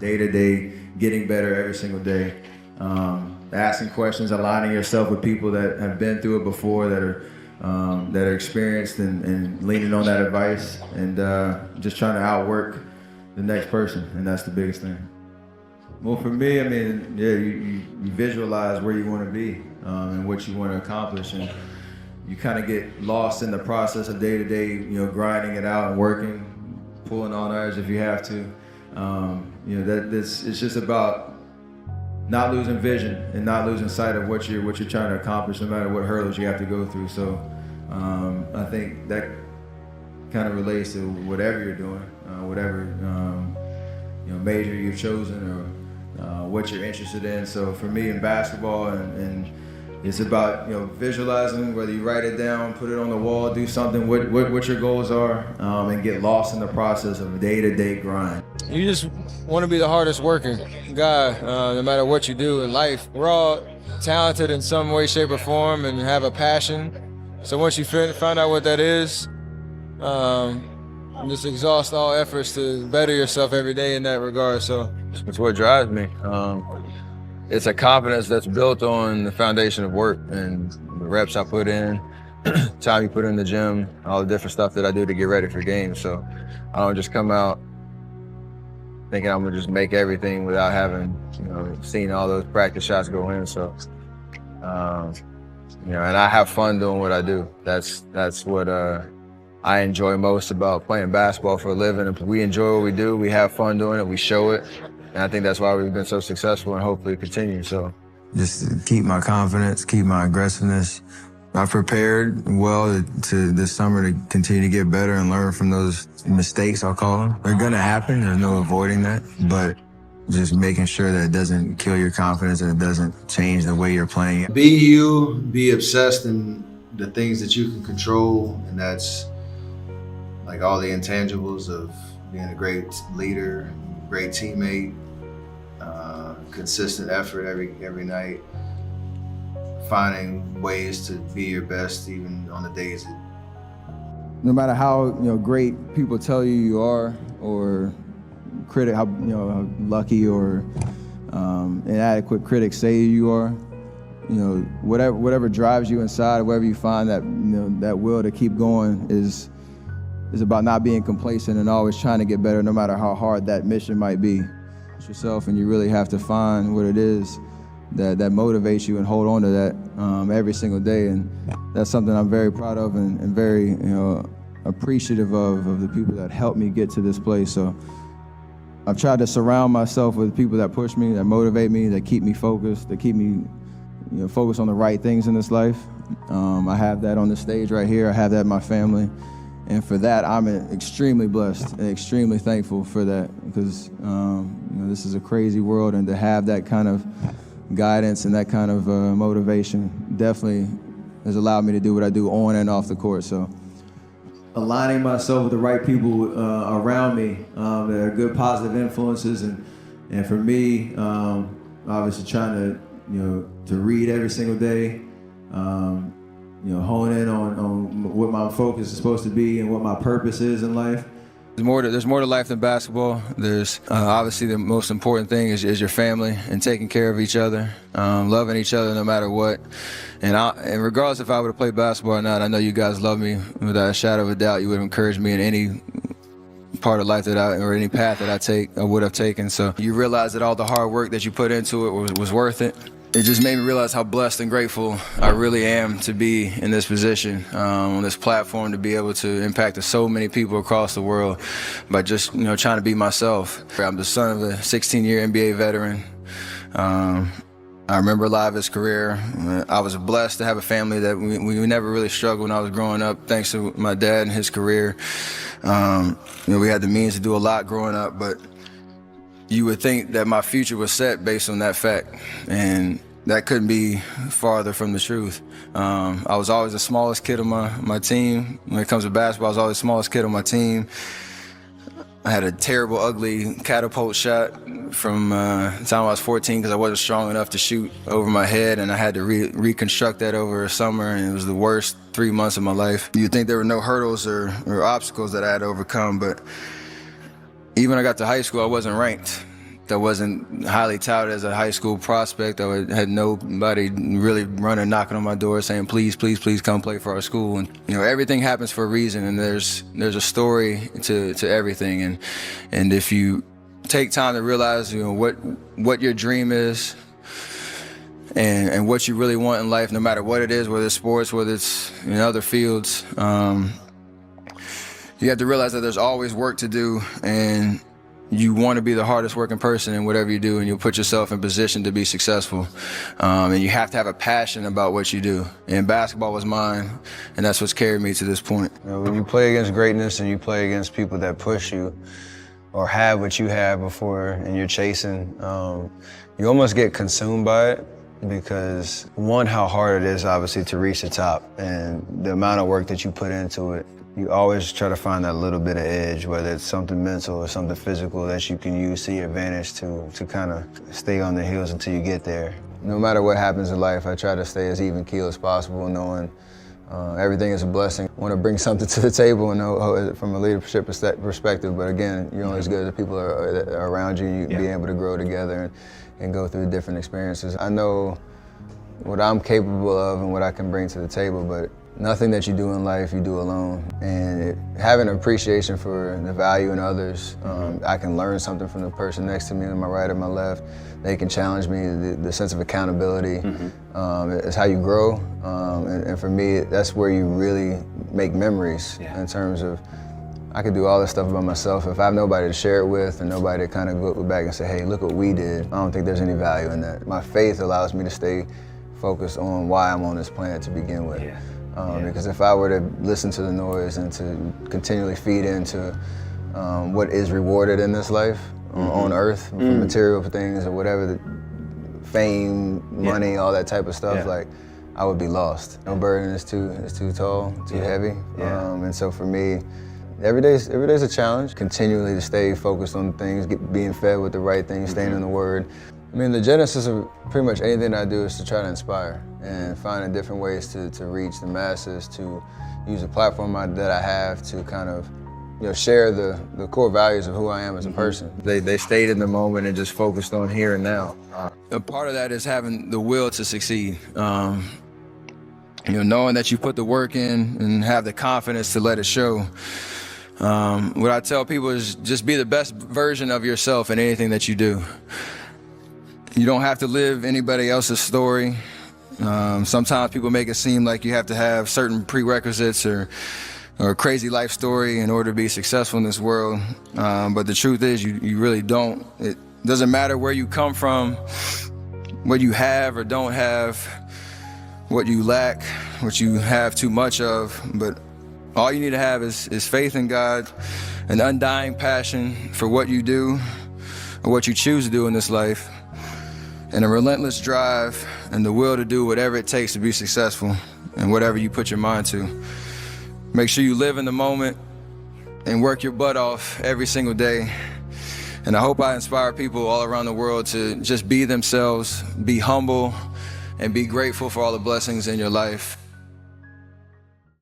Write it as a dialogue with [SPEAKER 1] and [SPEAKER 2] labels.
[SPEAKER 1] day-to-day, getting better every single day. Asking questions, aligning yourself with people that have been through it before, that are experienced, and leaning on that advice, and just trying to outwork the next person, and that's the biggest thing. Well, for me, I mean, yeah, you visualize where you want to be and what you want to accomplish, and you kind of get lost in the process of day-to-day, grinding it out and working, pulling on edge if you have to. It's just about not losing vision and not losing sight of what you're trying to accomplish, no matter what hurdles you have to go through. So I think that kind of relates to whatever you're doing, whatever major you've chosen, or what you're interested in. So for me in basketball, and it's about visualizing, whether you write it down, put it on the wall, do something, what your goals are, and get lost in the process of a day-to-day grind.
[SPEAKER 2] You just want to be the hardest working guy, no matter what you do in life. We're all talented in some way, shape, or form, and have a passion. So once you find out what that is, just exhaust all efforts to better yourself every day in that regard. So
[SPEAKER 3] it's what drives me. It's a confidence that's built on the foundation of work and the reps I put in, time you put in the gym, all the different stuff that I do to get ready for games. So I don't just come out thinking I'm gonna just make everything without having, seen all those practice shots go in. So, and I have fun doing what I do. That's what I enjoy most about playing basketball for a living. If we enjoy what we do, we have fun doing it, we show it. And I think that's why we've been so successful, and hopefully continue. So
[SPEAKER 4] just keep my confidence, keep my aggressiveness. I prepared well to this summer to continue to get better and learn from those mistakes, I'll call them. They're gonna happen, there's no avoiding that, but just making sure that it doesn't kill your confidence and it doesn't change the way you're playing.
[SPEAKER 5] Be you, be obsessed in the things that you can control, and that's like all the intangibles of being a great leader, great teammate, consistent effort every night, finding ways to be your best even on the days that...
[SPEAKER 1] No matter how great people tell you are, or how lucky or inadequate critics say you are, whatever drives you inside, wherever you find that that will to keep going is about not being complacent and always trying to get better, no matter how hard that mission might be. It's yourself, and you really have to find what it is that motivates you and hold on to that every single day. And that's something I'm very proud of and very appreciative of the people that helped me get to this place. So I've tried to surround myself with people that push me, that motivate me, that keep me focused, that keep me focused on the right things in this life. I have that on the stage right here. I have that in my family. And for that, I'm extremely blessed and extremely thankful for that, because this is a crazy world, and to have that kind of guidance and that kind of motivation definitely has allowed me to do what I do on and off the court. So aligning myself with the right people around me that are good, positive influences, and for me, obviously trying to read every single day. Hone in on what my focus is supposed to be and what my purpose is in life.
[SPEAKER 3] There's more to life than basketball. There's obviously the most important thing is your family and taking care of each other, loving each other no matter what. And regardless if I would have played basketball or not, I know you guys love me without a shadow of a doubt. You would have encouraged me in any part of life or any path that I would have taken. So you realize that all the hard work that you put into it was worth it. It just made me realize how blessed and grateful I really am to be in this position, on this platform, to be able to impact so many people across the world by just trying to be myself. I'm the son of a 16-year NBA veteran. I remember a lot of his career. I was blessed to have a family that we never really struggled when I was growing up, thanks to my dad and his career. We had the means to do a lot growing up, but you would think that my future was set based on that fact, and that couldn't be farther from the truth. I was always the smallest kid on my team. When it comes to basketball, I was always the smallest kid on my team. I had a terrible, ugly catapult shot from the time I was 14 because I wasn't strong enough to shoot over my head, and I had to reconstruct that over a summer, and it was the worst 3 months of my life. You'd think there were no hurdles or obstacles that I had to overcome, but even when I got to high school, I wasn't ranked. I wasn't highly touted as a high school prospect. I had nobody really running, knocking on my door saying, please, please, please come play for our school. And, you know, everything happens for a reason, and there's a story to everything. And if you take time to realize, you know, what your dream is and what you really want in life, no matter what it is, whether it's sports, whether it's in other fields, you have to realize that there's always work to do, and you want to be the hardest working person in whatever you do, and you'll put yourself in position to be successful. And you have to have a passion about what you do. And basketball was mine, and that's what's carried me to this point.
[SPEAKER 6] You know, when you play against greatness and you play against people that push you or have what you have before and you're chasing, you almost get consumed by it, because one, how hard it is obviously to reach the top, and the amount of work that you put into it. You always try to find that little bit of edge, whether it's something mental or something physical that you can use to your advantage to kind of stay on the heels until you get there. No matter what happens in life, I try to stay as even keel as possible, knowing everything is a blessing. I want to bring something to the table and know from a leadership perspective, but again, you're only as good as the people that are around you, and you be able to grow together and go through different experiences. I know what I'm capable of and what I can bring to the table, but nothing that you do in life, you do alone. And having an appreciation for the value in others, I can learn something from the person next to me on my right or my left. They can challenge me, the sense of accountability. It's how you grow. And for me, that's where you really make memories in terms of, I could do all this stuff by myself. If I have nobody to share it with and nobody to kind of go back and say, hey, look what we did, I don't think there's any value in that. My faith allows me to stay focused on why I'm on this planet to begin with. Because if I were to listen to the noise and to continually feed into what is rewarded in this life on earth, from material things or whatever, fame, money, all that type of stuff, like, I would be lost. No burden is too tall, too heavy. And so for me, every day's a challenge. Continually to stay focused on things, being fed with the right things, staying in the Word. I mean, the genesis of pretty much anything I do is to try to inspire and finding different ways to reach the masses, to use the platform that I have to kind of, you know, share the core values of who I am as a person.
[SPEAKER 3] They stayed in the moment and just focused on here and now. A part of that is having the will to succeed. You know, knowing that you put the work in and have the confidence to let it show. What I tell people is just be the best version of yourself in anything that you do. You don't have to live anybody else's story. Sometimes people make it seem like you have to have certain prerequisites or a crazy life story in order to be successful in this world. But the truth is you really don't. It doesn't matter where you come from, what you have or don't have, what you lack, what you have too much of, but all you need to have is faith in God, an undying passion for what you do or what you choose to do in this life, and a relentless drive and the will to do whatever it takes to be successful and whatever you put your mind to. Make sure you live in the moment and work your butt off every single day. And I hope I inspire people all around the world to just be themselves, be humble, and be grateful for all the blessings in your life.